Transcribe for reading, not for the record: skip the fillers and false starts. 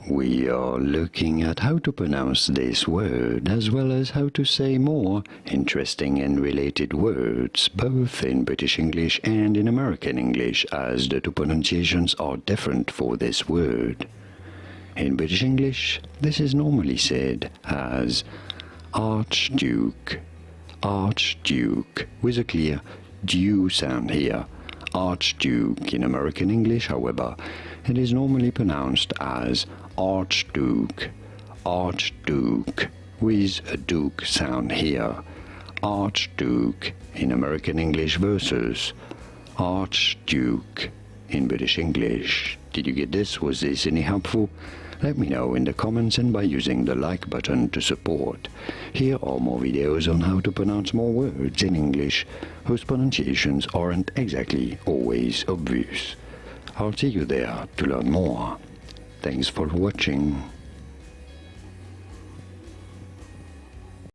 We are looking at how to pronounce this word as well as how to say more interesting and related words both in British English and in American English, as the two pronunciations are different for this word. In British English, this is normally said as Archduke, Archduke, with a clear dew sound here. Archduke. In American English, however, it is normally pronounced as Archduke, Archduke, with a duke sound here. Archduke in American English versus Archduke in British English. Did you get this? Was this any helpful? Let me know in the comments and by using the like button to support. Here are more videos on how to pronounce more words in English whose pronunciations aren't exactly always obvious. I'll see you there to learn more. Thanks for watching.